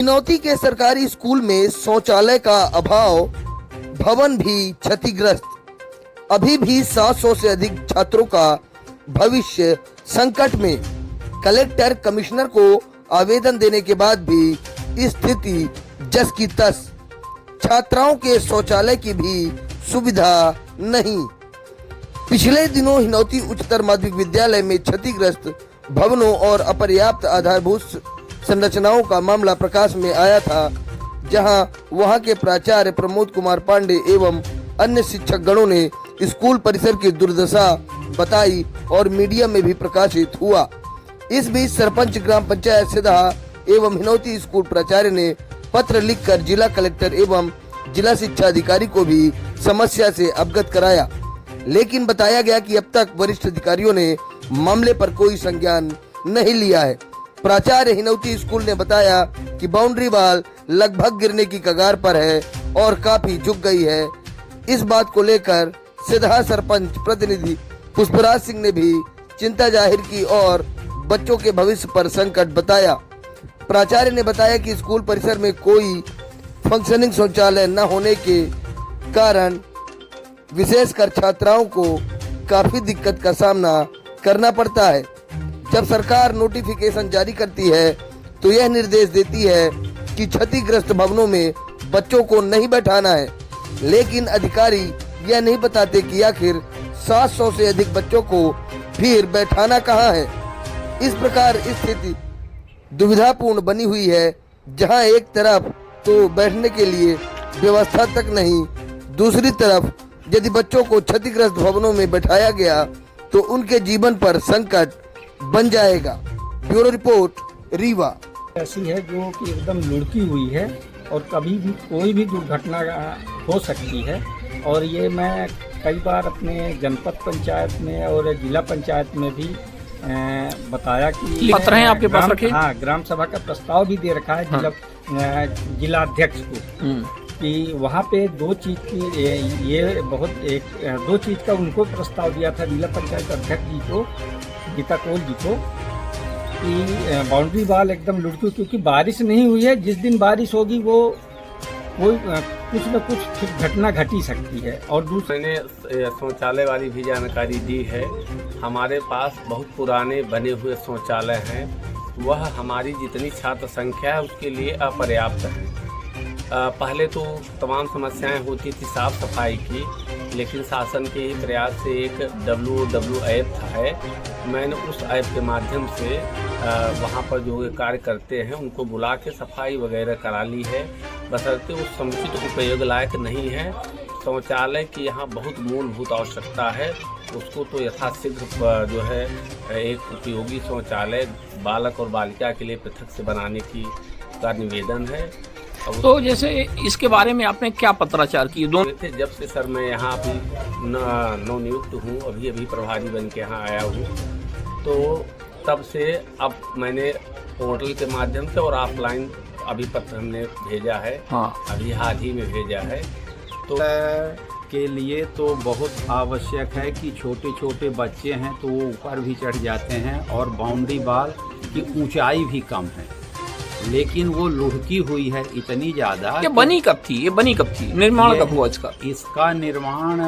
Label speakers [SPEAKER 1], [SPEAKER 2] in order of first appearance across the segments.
[SPEAKER 1] हिनौती के सरकारी स्कूल में शौचालय का अभाव, भवन भी क्षतिग्रस्त। अभी भी 700 से अधिक छात्रों का भविष्य संकट में। कलेक्टर कमिश्नर को आवेदन देने के बाद भी स्थिति जस की तस। छात्राओं के शौचालय की भी सुविधा नहीं। पिछले दिनों हिनौती उच्चतर माध्यमिक विद्यालय में क्षतिग्रस्त भवनों और अपर्याप्त आधारभूत संरचनाओं का मामला प्रकाश में आया था, जहां वहां के प्राचार्य प्रमोद कुमार पांडे एवं अन्य शिक्षक गणों ने स्कूल परिसर की दुर्दशा बताई और मीडिया में भी प्रकाशित हुआ। इस बीच सरपंच ग्राम पंचायत सिदहा एवं हिनौती स्कूल प्राचार्य ने पत्र लिखकर जिला कलेक्टर एवं जिला शिक्षा अधिकारी को भी समस्या से अवगत कराया, लेकिन बताया गया कि अब तक वरिष्ठ अधिकारियों ने मामले पर कोई संज्ञान नहीं लिया है। प्राचार्य हिनौती स्कूल ने बताया कि बाउंड्री वॉल लगभग गिरने की कगार पर है और काफी झुक गई है। इस बात को लेकर सिदहा सरपंच प्रतिनिधि पुष्पराज सिंह ने भी चिंता जाहिर की और बच्चों के भविष्य पर संकट बताया। प्राचार्य ने बताया कि स्कूल परिसर में कोई फंक्शनिंग शौचालय न होने के कारण विशेषकर छात्राओं को काफी दिक्कत का सामना करना पड़ता है। जब सरकार नोटिफिकेशन जारी करती है तो यह निर्देश देती है कि क्षतिग्रस्त भवनों में बच्चों को नहीं बैठाना है, लेकिन अधिकारी यह नहीं बताते कि आखिर 700 से अधिक बच्चों को फिर बैठाना कहाँ है। इस प्रकार स्थिति दुविधापूर्ण बनी हुई है, जहां एक तरफ तो बैठने के लिए व्यवस्था तक नहीं, दूसरी तरफ यदि बच्चों को क्षतिग्रस्त भवनों में बैठाया गया तो उनके जीवन पर संकट बन जाएगा। Bureau report, Rewa.
[SPEAKER 2] ऐसी है जो कि एकदम लुढ़की हुई है और कभी भी कोई भी दुर्घटना हो सकती है। और ये मैं कई बार अपने जनपद पंचायत में और जिला पंचायत में भी बताया कि
[SPEAKER 3] पत्र हैं आपके पास रखे?
[SPEAKER 2] हाँ, ग्राम सभा का प्रस्ताव भी दे रखा है जिला अध्यक्ष को कि वहाँ पे दो चीज का उनको प्रस्ताव दिया था जिला पंचायत अध्यक्ष जी को, गीता कोल जी को, कि बाउंड्री वॉल एकदम लुढ़की, क्योंकि बारिश नहीं हुई है। जिस दिन बारिश होगी वो कोई कुछ न कुछ घटना घट ही सकती है। और
[SPEAKER 4] मैंने शौचालय वाली भी जानकारी दी है। हमारे पास बहुत पुराने बने हुए शौचालय हैं, वह हमारी जितनी छात्र संख्या है उसके लिए अपर्याप्त है। पहले तो तमाम समस्याएं होती थी साफ सफाई की, लेकिन शासन के ही प्रयास से एक WW ऐप है। मैंने उस ऐप के माध्यम से वहाँ पर जो कार्य करते हैं उनको बुला के सफाई वगैरह करा ली है, बशर्ते उस समुचित उपयोग लायक नहीं है। शौचालय की यहाँ बहुत मूलभूत आवश्यकता है, उसको तो यथाशीघ्र जो है एक उपयोगी शौचालय बालक और बालिका के लिए पृथक से बनाने का निवेदन है।
[SPEAKER 3] तो जैसे इसके बारे में आपने क्या पत्राचार की?
[SPEAKER 4] थे जब से सर मैं यहाँ अभी नवनियुक्त हूँ, अभी प्रभारी बन के यहाँ आया हूँ, तो तब से अब मैंने पोर्टल के माध्यम से और ऑफलाइन अभी पत्र हमने भेजा है।
[SPEAKER 3] हाँ।
[SPEAKER 4] अभी हाल ही में भेजा है। तो
[SPEAKER 5] के लिए तो बहुत आवश्यक है कि छोटे छोटे बच्चे हैं तो वो ऊपर भी चढ़ जाते हैं और बाउंड्री वॉल की ऊंचाई भी कम है, लेकिन वो लुढ़की हुई है इतनी ज्यादा।
[SPEAKER 3] ये बनी कब थी? निर्माण कब हुआ इसका?
[SPEAKER 5] इसका निर्माण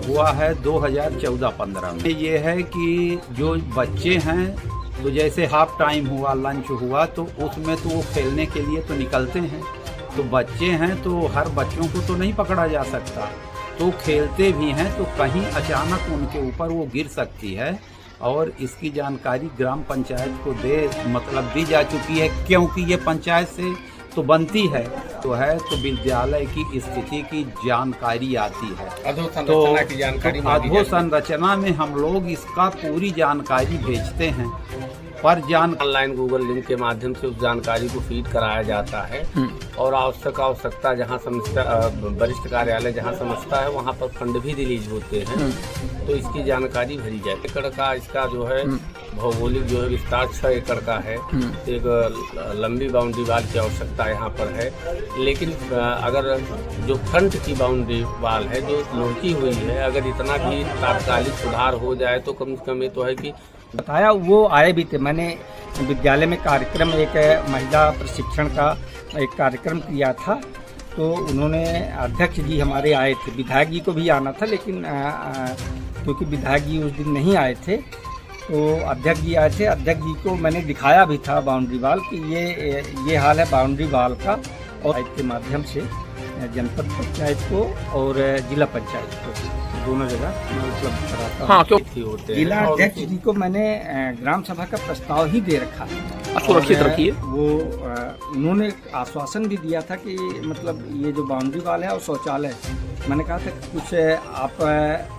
[SPEAKER 5] हुआ है 2014-15 में। ये है कि जो बच्चे हैं तो जैसे हाफ टाइम हुआ, लंच हुआ, तो उसमें तो वो खेलने के लिए तो निकलते हैं, तो बच्चे हैं तो हर बच्चों को तो नहीं पकड़ा जा सकता, तो खेलते भी हैं तो कहीं अचानक उनके ऊपर वो गिर सकती है। और इसकी जानकारी ग्राम पंचायत को दी जा चुकी है, क्योंकि ये पंचायत से तो बनती है तो विद्यालय की स्थिति की जानकारी आती है। अधोसंरचना में हम लोग इसका पूरी जानकारी भेजते हैं, पर
[SPEAKER 4] ऑनलाइन गूगल लिंक के माध्यम से उस जानकारी को फीड कराया जाता है और आवश्यकता जहाँ वरिष्ठ कार्यालय जहाँ समझता है वहाँ पर फंड भी रिलीज होते हैं, तो इसकी जानकारी भरी जाए। एकड़ का इसका जो है भौगोलिक जो है विस्तार 6 एकड़ का है। एक लंबी बाउंड्री वॉल की आवश्यकता यहाँ पर है, लेकिन अगर जो फ्रंट की बाउंड्री वॉल है जो लुढ़की हुई है, अगर इतना भी तात्कालिक सुधार हो जाए तो कम से कम ये तो है कि
[SPEAKER 2] बताया, वो आए भी थे। मैंने विद्यालय में कार्यक्रम, एक महिला प्रशिक्षण का एक कार्यक्रम किया था, तो उन्होंने, अध्यक्ष जी हमारे आए थे, विधायक जी को भी आना था, लेकिन क्योंकि विधायक जी उस दिन नहीं आए थे तो अध्यक्ष जी आए थे। अध्यक्ष जी को मैंने दिखाया भी था बाउंड्री वाल कि ये हाल है बाउंड्री वाल का, और के माध्यम से जनपद पंचायत को और जिला पंचायत को दोनों जगह मैं उपलब्ध कराता हूँ।
[SPEAKER 3] हाँ, क्यों
[SPEAKER 4] होते हैं
[SPEAKER 2] जिला
[SPEAKER 4] और
[SPEAKER 2] अध्यक्ष जी को मैंने ग्राम सभा का प्रस्ताव ही दे रखा है।
[SPEAKER 3] सुरक्षित
[SPEAKER 2] और,
[SPEAKER 3] रखिए।
[SPEAKER 2] वो उन्होंने आश्वासन भी दिया था कि मतलब ये जो बाउंड्री वाल है और शौचालय, मैंने कहा था कि कुछ आप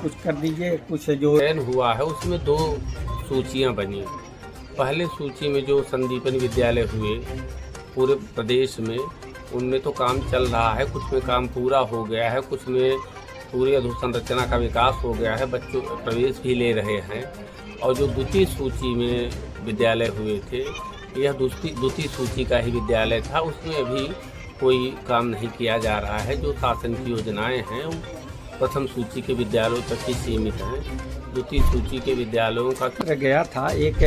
[SPEAKER 2] कुछ कर दीजिए, कुछ जो
[SPEAKER 4] चयन हुआ है उसमें 2 सूचियां बनी। पहले सूची में जो संदीपन विद्यालय हुए पूरे प्रदेश में, उनमें तो काम चल रहा है, कुछ में काम पूरा हो गया है, कुछ में पूरी अधोसंरचना का विकास हो गया है, बच्चों प्रवेश भी ले रहे हैं। और जो द्वितीय सूची में विद्यालय हुए थे, यह द्वितीय सूची का ही विद्यालय था, उसमें अभी कोई काम नहीं किया जा रहा है। जो शासन की योजनाएं हैं वो प्रथम सूची के विद्यालयों तक ही सीमित हैं। द्वितीय सूची के विद्यालयों का
[SPEAKER 2] गया था एक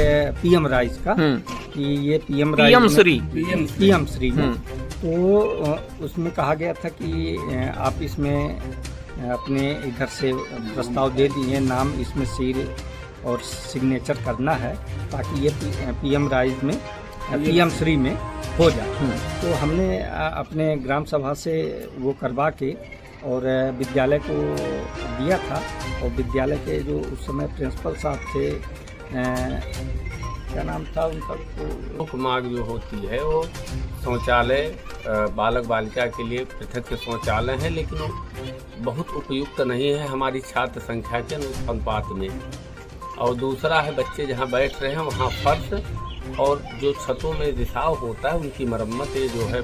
[SPEAKER 2] पीएम राइज का, कि ये पीएम श्री में, तो उसमें कहा गया था कि आप इसमें अपने इधर से प्रस्ताव दे दिए, नाम इसमें सील और सिग्नेचर करना है ताकि ये पीएम राइज में, पीएम श्री में हो जाए। तो हमने अपने ग्राम सभा से वो करवा के और विद्यालय को दिया था, और विद्यालय के जो उस समय प्रिंसिपल साहब थे, क्या नाम था उनका,
[SPEAKER 4] मुख्य मांग जो होती है वो शौचालय, बालक बालिका के लिए पृथक से शौचालय है, लेकिन वो बहुत उपयुक्त नहीं है हमारी छात्र संख्या के अनुपात में। और दूसरा है बच्चे जहाँ बैठ रहे हैं वहाँ फर्श और जो छतों में रिसाव होता है उनकी मरम्मत, ये जो है